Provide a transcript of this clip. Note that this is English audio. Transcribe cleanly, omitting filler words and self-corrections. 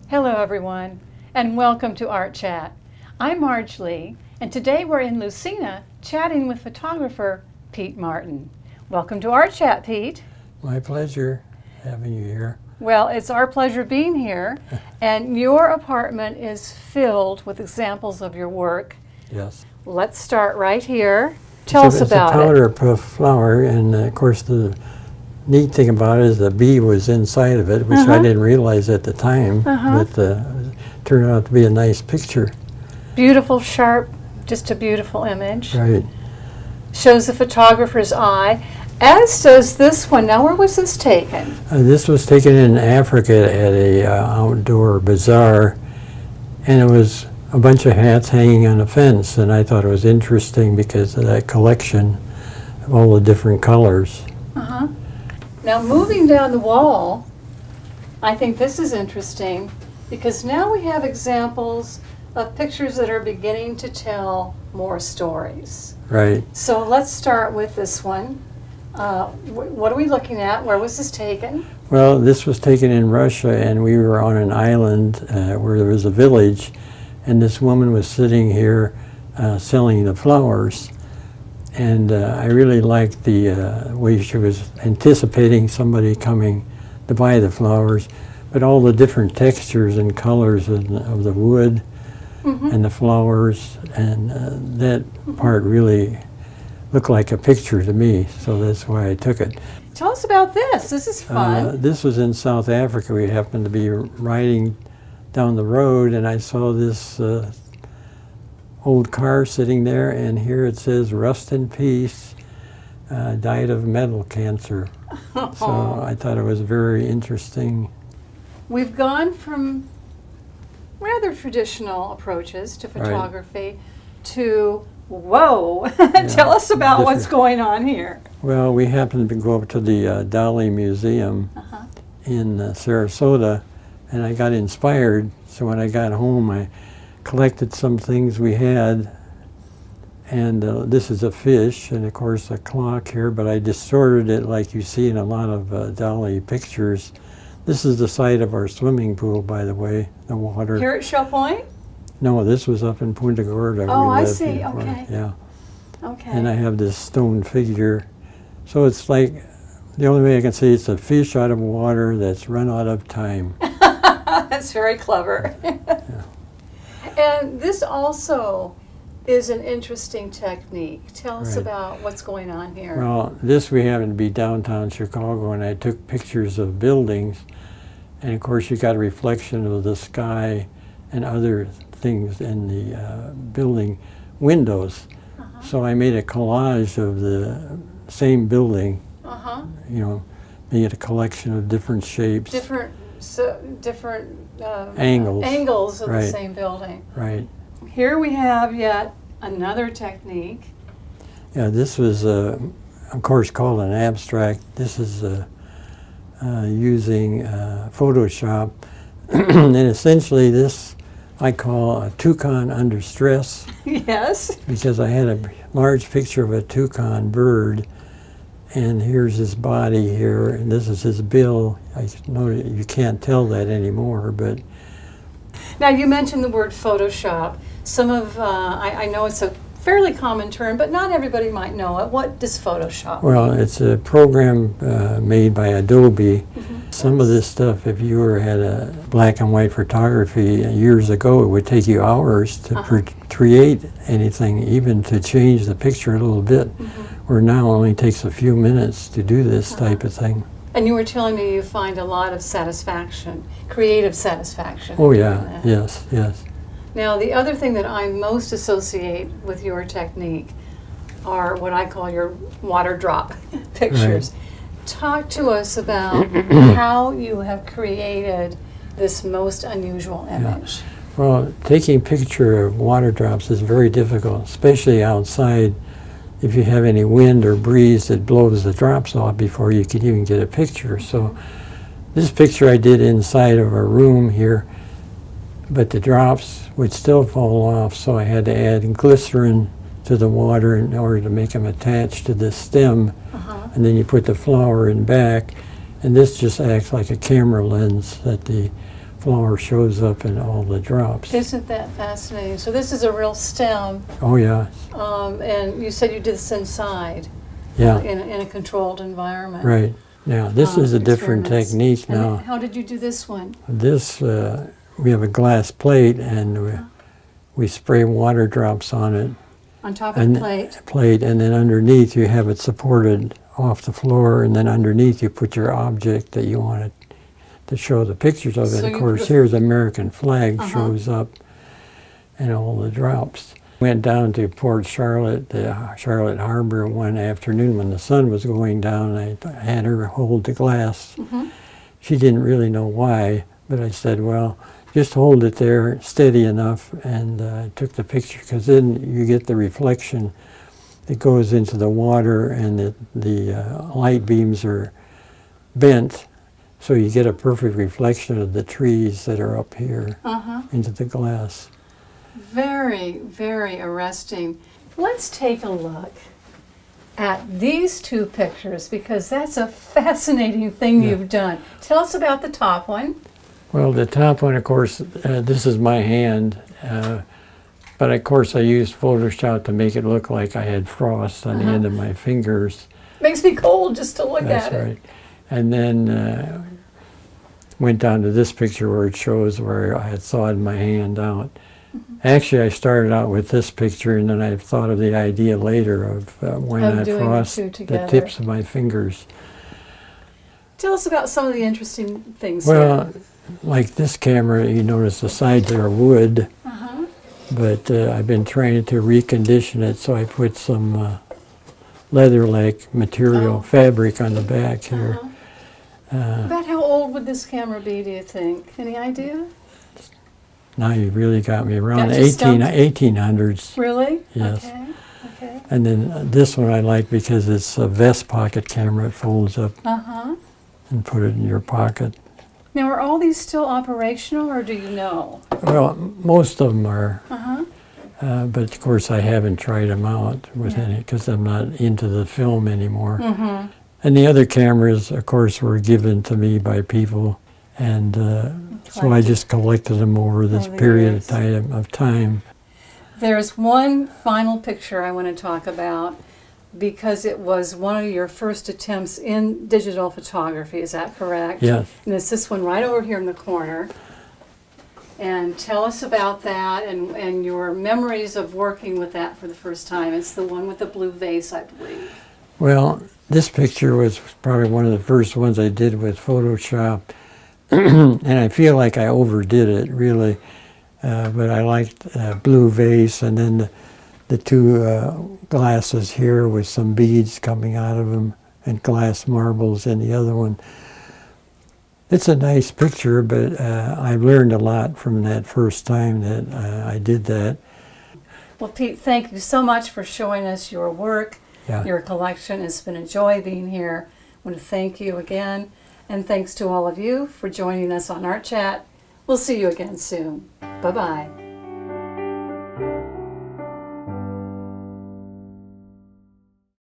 Hello everyone, and welcome to Art Chat. I'm Marge Lee, and today we're in Lucena chatting with photographer Pete Martin. Welcome to Art Chat, Pete. My pleasure having you here. Well, it's our pleasure being here, and your apartment is filled with examples of your work. Yes. Let's start right here. Tell us about It's a powder puff flower, and of course the neat thing about it is the bee was inside of it, which I didn't realize at the time, but turned out to be a nice picture. Beautiful, sharp, just a beautiful image. Right. Shows the photographer's eye, as does this one. Now, where was this taken? This was taken in Africa at a outdoor bazaar, and it was a bunch of hats hanging on a fence, and I thought it was interesting because of that collection of all the different colors. Now, moving down the wall, I think this is interesting because now we have examples of pictures that are beginning to tell more stories. Right. So let's start with this one. What are we looking at? Where was this taken? Well, this was taken in Russia, and we were on an island where there was a village, and this woman was sitting here selling the flowers. And I really liked the way she was anticipating somebody coming to buy the flowers, but all the different textures and colors of the wood and the flowers, and that part really looked like a picture to me, so that's why I took it. Tell us about this. This is fun. This was in South Africa. We happened to be riding down the road, and I saw this old car sitting there, and here it says, "Rest in peace, died of metal cancer." So I thought it was very interesting. We've gone from rather traditional approaches to photography to, whoa, tell us about what's going on here. Well, we happened to go up to the Dali Museum in Sarasota, and I got inspired, so when I got home I collected some things we had, and this is a fish, and of course a clock here, but I distorted it like you see in a lot of Dali pictures. This is the site of our swimming pool, by the way, the water. Here at Shell Point? No, this was up in Punta Gorda. Oh, we I lived see, before. okay. Yeah. Okay. And I have this stone figure. So it's like, the only way I can say it's a fish out of water that's run out of time. That's very clever. And this also is an interesting technique. Tell us about what's going on here. Well, this we happened to be downtown Chicago, and I took pictures of buildings, and of course you got a reflection of the sky and other things in the building windows. So I made a collage of the same building, you know, made a collection of different shapes. Different angles of the same building. Right. Here we have yet another technique. Yeah, this was, of course, called an abstract. This is using Photoshop. And essentially this I call a toucan under stress. Yes. Because I had a large picture of a toucan bird, and here's his body here, and this is his bill. I know you can't tell that anymore, but... Now, you mentioned the word Photoshop. Some of, I know it's a fairly common term, but not everybody might know it. What does Photoshop mean? Well, it's a program made by Adobe. Some of this stuff, if you had a black and white photography years ago, it would take you hours to create anything, even to change the picture a little bit, where now it only takes a few minutes to do this type of thing. And you were telling me you find a lot of satisfaction, creative satisfaction. Oh yeah, yes, yes. Now, the other thing that I most associate with your technique are what I call your water drop pictures. Right. Talk to us about how you have created this most unusual image. Well, taking picture of water drops is very difficult, especially outside. If you have any wind or breeze that blows the drops off before you can even get a picture. So this picture I did inside of a room here, but the drops would still fall off, so I had to add glycerin to the water in order to make them attach to the stem. And then you put the flower in back, and this just acts like a camera lens that the flower shows up in all the drops. Isn't that fascinating? So this is a real stem, Oh, yeah. and you said you did this inside, Yeah, in a controlled environment. right. Now, this is a different Experiments. technique And now. how did you do this one? This, we have a glass plate, and we spray water drops on it. On top of And the plate? plate, and then underneath you have it supported off the floor, and then underneath you put your object that you wanted to show the pictures of. So And of you course, put- here's the American flag shows Uh-huh. up in all the drops. Went down to Port Charlotte, Charlotte Harbor one afternoon when the sun was going down. I had her hold the glass. Mhm. She didn't really know why, but I said, well, just hold it there steady enough, and took the picture, because then you get the reflection that goes into the water, and the light beams are bent, so you get a perfect reflection of the trees that are up here Uh-huh. into the glass. Very, very arresting. Let's take a look at these two pictures, because that's a fascinating thing Yeah. you've done. Tell us about the top one. Well, the top one, of course, this is my hand, but of course I used Photoshop to make it look like I had frost on the end of my fingers. Makes me cold just to look That's at it. right. And then went down to this picture where it shows where I had thawed my hand out. Actually, I started out with this picture, and then I thought of the idea later of why Of not doing the frost two the together. tips of my fingers. Tell us about some of the interesting things Well, here. like this camera, you notice the sides are wood, Uh-huh. but I've been trying to recondition it, so I put some leather-like material, Oh. fabric on the back here. About how old would this camera be, do you think? Any idea? Now you really got me around Got you stumped? 1800s. Really? Yes. Okay. Okay. And then this one I like because it's a vest pocket camera. It folds up Uh-huh. and put it in your pocket. Now, are all these still operational, or do you know? Well, most of them are, Uh-huh. but of course I haven't tried them out with any, because I'm not into the film anymore. Mm-hmm. And the other cameras, of course, were given to me by people, and so I just collected them over this Over the period years. of time. There's one final picture I want to talk about, because it was one of your first attempts in digital photography. Is that correct? Yes. And it's this one right over here in the corner. And tell us about that, and your memories of working with that for the first time. It's the one with the blue vase, I believe. Well, this picture was probably one of the first ones I did with Photoshop, and I feel like I overdid it, really. But I liked blue vase, and then the two glasses here with some beads coming out of them, and glass marbles in the other one. It's a nice picture, but I've learned a lot from that first time that I did that. Well, Pete, thank you so much for showing us your work, Yeah. your collection. It's been a joy being here. I want to thank you again. And thanks to all of you for joining us on Art Chat. We'll see you again soon. Bye-bye.